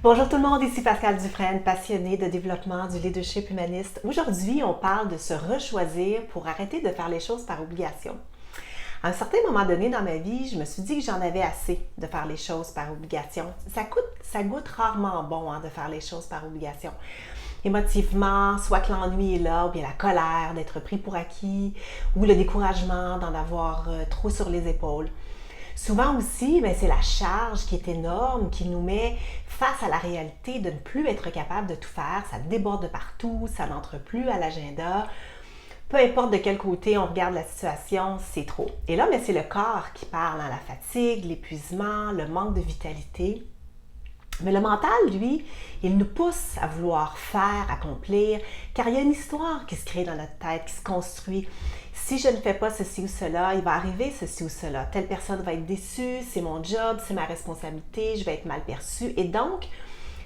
Bonjour tout le monde, ici Pascal Dufresne, passionnée de développement du leadership humaniste. Aujourd'hui, on parle de se rechoisir pour arrêter de faire les choses par obligation. À un certain moment donné dans ma vie, je me suis dit que j'en avais assez de faire les choses par obligation. Ça goûte rarement bon de faire les choses par obligation. Émotivement, soit que l'ennui est là, ou bien la colère d'être pris pour acquis, ou le découragement d'en avoir trop sur les épaules. Souvent aussi, c'est la charge qui est énorme, qui nous met face à la réalité de ne plus être capable de tout faire. Ça déborde de partout, ça n'entre plus à l'agenda. Peu importe de quel côté on regarde la situation, c'est trop. Et là, c'est le corps qui parle, la fatigue, l'épuisement, le manque de vitalité. Mais le mental, lui, il nous pousse à vouloir faire, accomplir, car il y a une histoire qui se crée dans notre tête, qui se construit. Si je ne fais pas ceci ou cela, il va arriver ceci ou cela. Telle personne va être déçue, c'est mon job, c'est ma responsabilité, je vais être mal perçue. Et donc,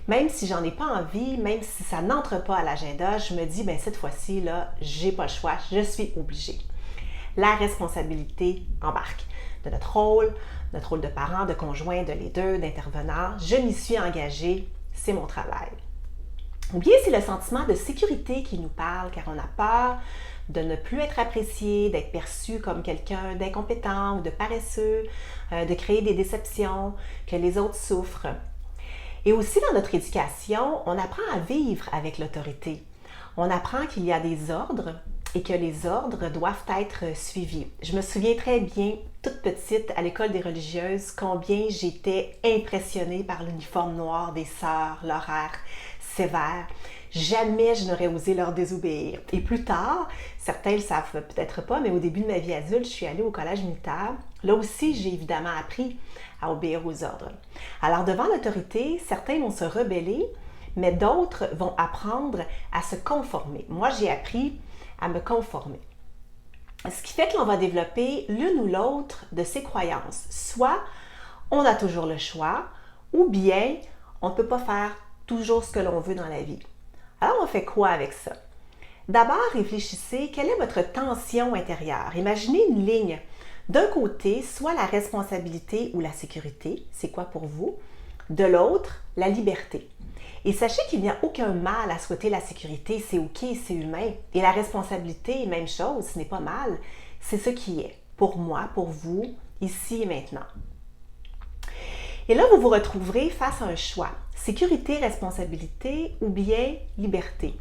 même si j'en ai pas envie, même si ça n'entre pas à l'agenda, je me dis, cette fois-ci, là, j'ai pas le choix, je suis obligée. La responsabilité embarque de notre rôle de parent, de conjoint, de leader, d'intervenant. Je m'y suis engagée, c'est mon travail. Ou bien c'est le sentiment de sécurité qui nous parle, car on a peur de ne plus être apprécié, d'être perçu comme quelqu'un d'incompétent ou de paresseux, de créer des déceptions, que les autres souffrent. Et aussi dans notre éducation, on apprend à vivre avec l'autorité. On apprend qu'il y a des ordres et que les ordres doivent être suivis. Je me souviens très bien, toute petite, à l'école des religieuses, combien j'étais impressionnée par l'uniforme noir des sœurs, l'horaire sévère. Jamais je n'aurais osé leur désobéir. Et plus tard, certains ne le savent peut-être pas, mais au début de ma vie adulte, je suis allée au collège militaire. Là aussi, j'ai évidemment appris à obéir aux ordres. Alors, devant l'autorité, certains vont se rebeller, mais d'autres vont apprendre à se conformer. Moi, j'ai appris à me conformer. Ce qui fait que l'on va développer l'une ou l'autre de ces croyances. Soit on a toujours le choix, ou bien on ne peut pas faire toujours ce que l'on veut dans la vie. Alors, on fait quoi avec ça? D'abord, réfléchissez, quelle est votre tension intérieure? Imaginez une ligne. D'un côté, soit la responsabilité ou la sécurité, c'est quoi pour vous? De l'autre, la liberté. Et sachez qu'il n'y a aucun mal à souhaiter la sécurité, c'est ok, c'est humain. Et la responsabilité, même chose, ce n'est pas mal, c'est ce qui est, pour moi, pour vous, ici et maintenant. Et là, vous vous retrouverez face à un choix, sécurité, responsabilité ou bien liberté.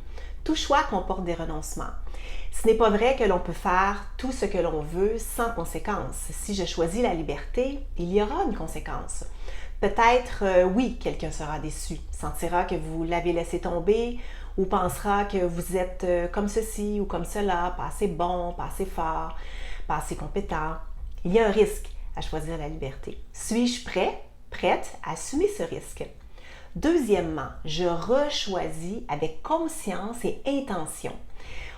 Tout choix comporte des renoncements. Ce n'est pas vrai que l'on peut faire tout ce que l'on veut sans conséquence. Si je choisis la liberté, il y aura une conséquence. Peut-être, oui, quelqu'un sera déçu, sentira que vous l'avez laissé tomber ou pensera que vous êtes comme ceci ou comme cela, pas assez bon, pas assez fort, pas assez compétent. Il y a un risque à choisir la liberté. Suis-je prête à assumer ce risque? Deuxièmement, je rechoisis avec conscience et intention.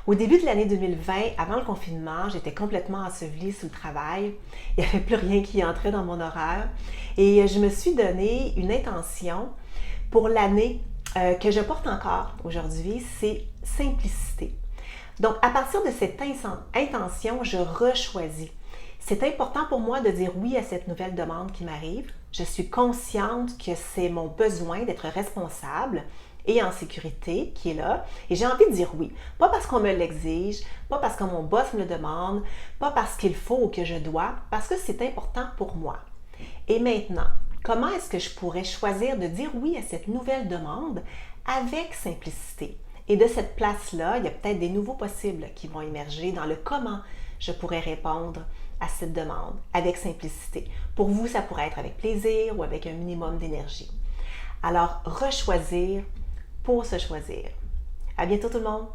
Au début de l'année 2020, avant le confinement, j'étais complètement ensevelie sous le travail. Il n'y avait plus rien qui entrait dans mon horaire. Et je me suis donné une intention pour l'année que je porte encore aujourd'hui, c'est simplicité. Donc, à partir de cette intention, je rechoisis. C'est important pour moi de dire oui à cette nouvelle demande qui m'arrive. Je suis consciente que c'est mon besoin d'être responsable et en sécurité qui est là. Et j'ai envie de dire oui. Pas parce qu'on me l'exige, pas parce que mon boss me le demande, pas parce qu'il faut ou que je dois, parce que c'est important pour moi. Et maintenant, comment est-ce que je pourrais choisir de dire oui à cette nouvelle demande avec simplicité? Et de cette place-là, il y a peut-être des nouveaux possibles qui vont émerger dans le comment je pourrais répondre à cette demande avec simplicité. Pour vous, ça pourrait être avec plaisir ou avec un minimum d'énergie. Alors, rechoisir pour se choisir. À bientôt tout le monde!